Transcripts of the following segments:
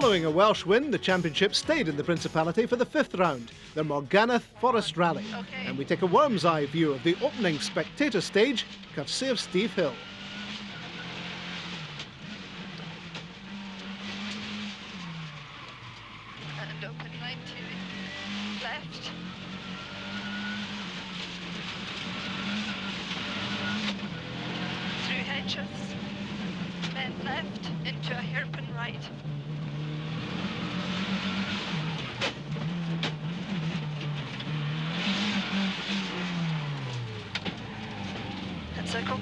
Following a Welsh win, the championship stayed in the Principality for the 5th round, the Morgannwth Forest Rally. And we take a worm's eye view of the opening spectator stage, courtesy of Steve Hill. And open right to left. Through hedges, then left into a hairpin right. That's a go.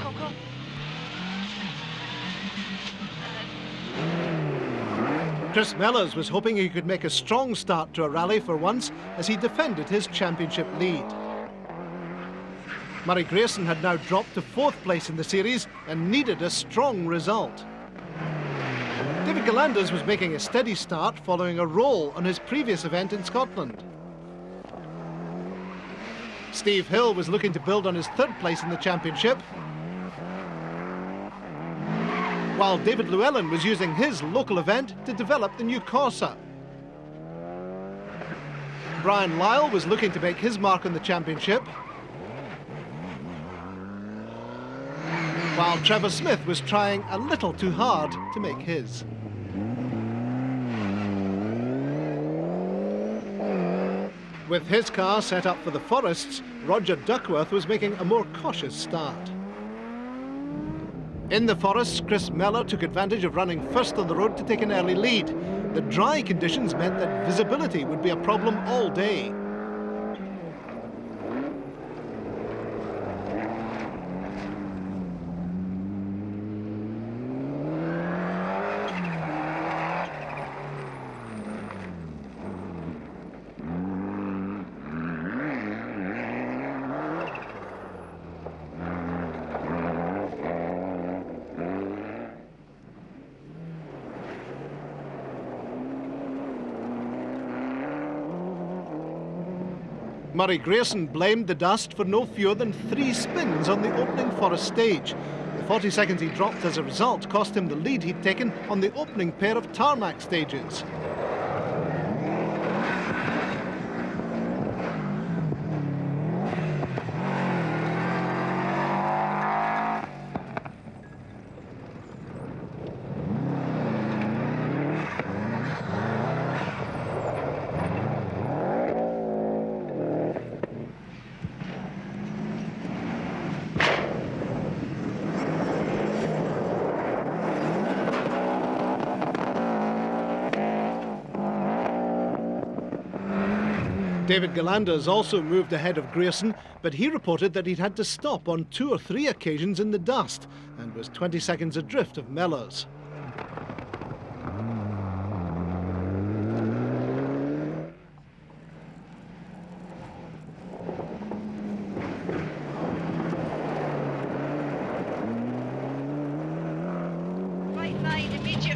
Chris Mellors was hoping he could make a strong start to a rally for once as he defended his championship lead. Murray Grayson had now dropped to 4th place in the series and needed a strong result. David Galanders was making a steady start following a roll on his previous event in Scotland. Steve Hill was looking to build on his 3rd place in the championship, while David Llewellyn was using his local event to develop the new Corsa. Brian Lyle was looking to make his mark on the championship, while Trevor Smith was trying a little too hard to make his. With his car set up for the forests, Roger Duckworth was making a more cautious start. In the forests, Chris Mellor took advantage of running first on the road to take an early lead. The dry conditions meant that visibility would be a problem all day. Murray Grayson blamed the dust for no fewer than 3 spins on the opening forest stage. The 40 seconds he dropped as a result cost him the lead he'd taken on the opening pair of tarmac stages. David Galanders also moved ahead of Grayson, but he reported that he'd had to stop on 2 or 3 occasions in the dust and was 20 seconds adrift of Mellors.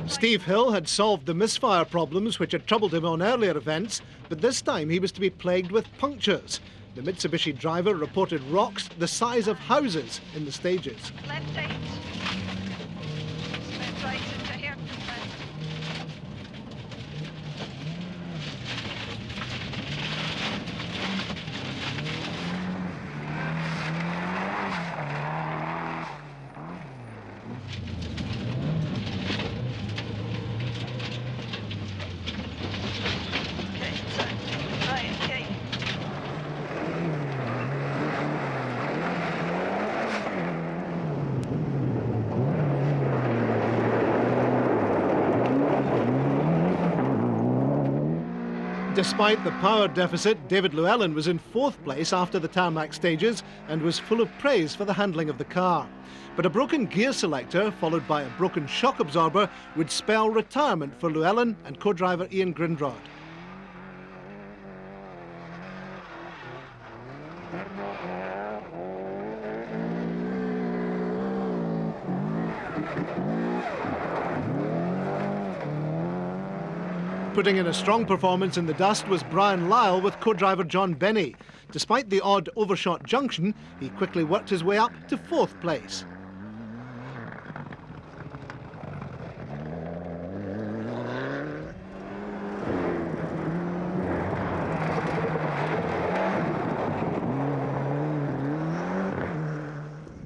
Steve Hill had solved the misfire problems which had troubled him on earlier events, but this time he was to be plagued with punctures. The Mitsubishi driver reported rocks the size of houses in the stages. Left right. Left right into hairpin left. Despite the power deficit, David Llewellyn was in 4th place after the tarmac stages and was full of praise for the handling of the car. But a broken gear selector, followed by a broken shock absorber, would spell retirement for Llewellyn and co-driver Ian Grindrod. Putting in a strong performance in the dust was Brian Lyle with co-driver John Benny. Despite the odd overshot junction, he quickly worked his way up to 4th place.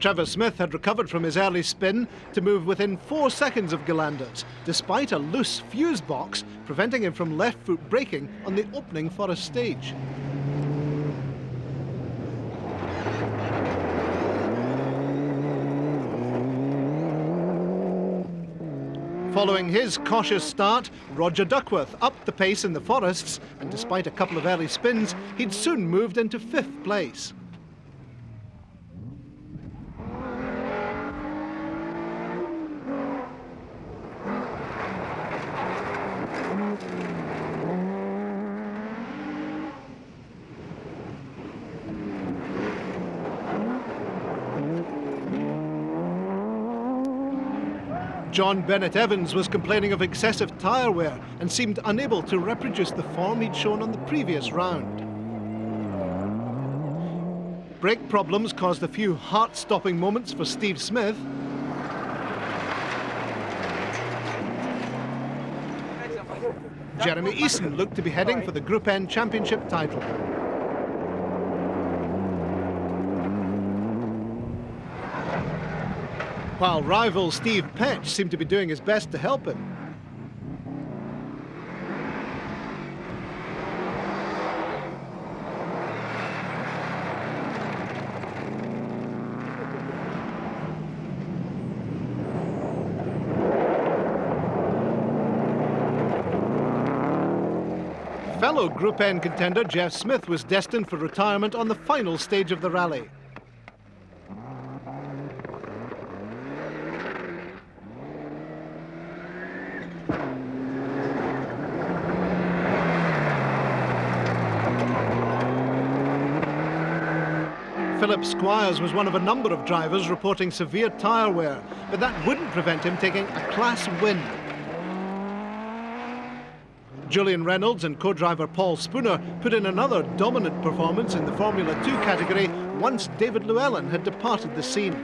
Trevor Smith had recovered from his early spin to move within 4 seconds of Galandas, despite a loose fuse box preventing him from left foot braking on the opening Forest stage. Following his cautious start, Roger Duckworth upped the pace in the Forests, and despite a couple of early spins, he'd soon moved into 5th place. John Bennett Evans was complaining of excessive tyre wear and seemed unable to reproduce the form he'd shown on the previous round. Brake problems caused a few heart-stopping moments for Steve Smith. Jeremy Eason looked to be heading for the Group N Championship title. While rival Steve Petch seemed to be doing his best to help him. Fellow Group N contender Jeff Smith was destined for retirement on the final stage of the rally. Philip Squires was one of a number of drivers reporting severe tyre wear, but that wouldn't prevent him taking a class win. Julian Reynolds and co-driver Paul Spooner put in another dominant performance in the Formula 2 category once David Llewellyn had departed the scene.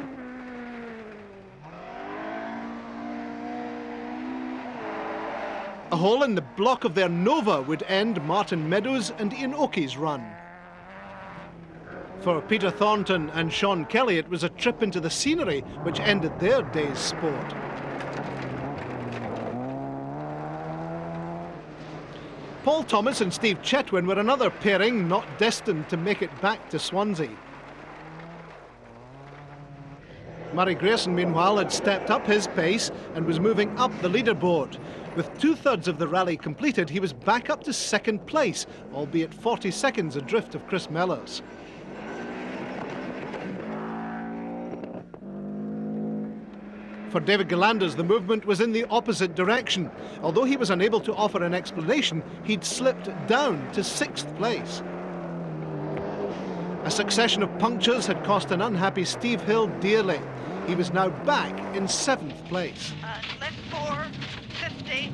A hole in the block of their Nova would end Martin Meadows and Ian Oakey's run. For Peter Thornton and Sean Kelly, it was a trip into the scenery which ended their day's sport. Paul Thomas and Steve Chetwin were another pairing not destined to make it back to Swansea. Murray Grayson, meanwhile, had stepped up his pace and was moving up the leaderboard. With 2/3 of the rally completed, he was back up to 2nd place, albeit 40 seconds adrift of Chris Mellors. For David Galandas, the movement was in the opposite direction. Although he was unable to offer an explanation, he'd slipped down to 6th place. A succession of punctures had cost an unhappy Steve Hill dearly. He was now back in 7th place. And left 4, 50,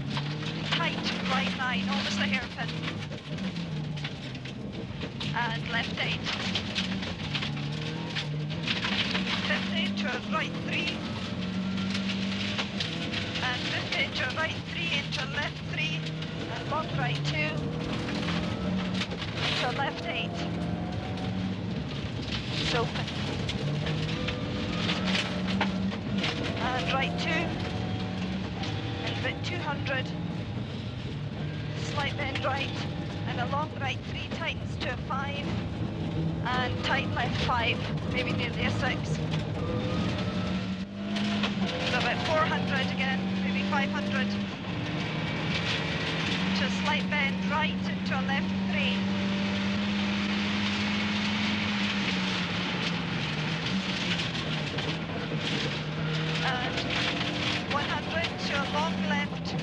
tight right 9, almost a hairpin. And left 8. 50 to right 3. And 50 to right 3 into left 3. And long right 2. Into left 8. It's open. And right 2. And bit 200. Slight bend right. And a long right 3 tightens to a 5. And tight left 5. Maybe nearly a 6. So about 400 again, maybe 500. To a slight bend right into a left 3. And 100 to a long left 3.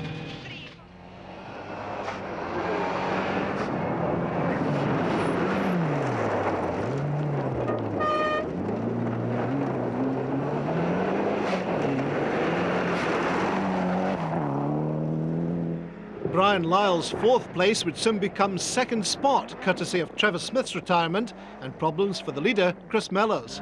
Brian Lyle's 4th place would soon become 2nd spot, courtesy of Trevor Smith's retirement and problems for the leader, Chris Mellors.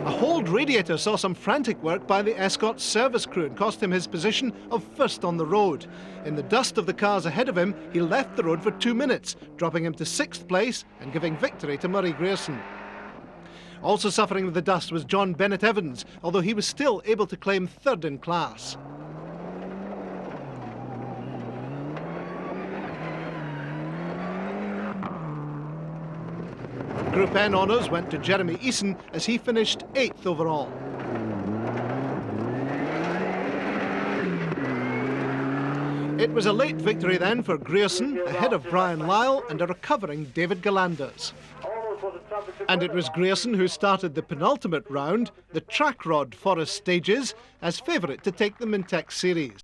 A holed radiator saw some frantic work by the Escort service crew and cost him his position of 1st on the road. In the dust of the cars ahead of him, he left the road for 2 minutes, dropping him to 6th place and giving victory to Murray Grayson. Also suffering with the dust was John Bennett Evans, although he was still able to claim third in class. Group N honours went to Jeremy Eason as he finished 8th overall. It was a late victory then for Grierson, ahead of Brian Lyle and a recovering David Galanders. And it was Grierson who started the penultimate round, the track rod Forest Stages, as favourite to take the Mintex Series.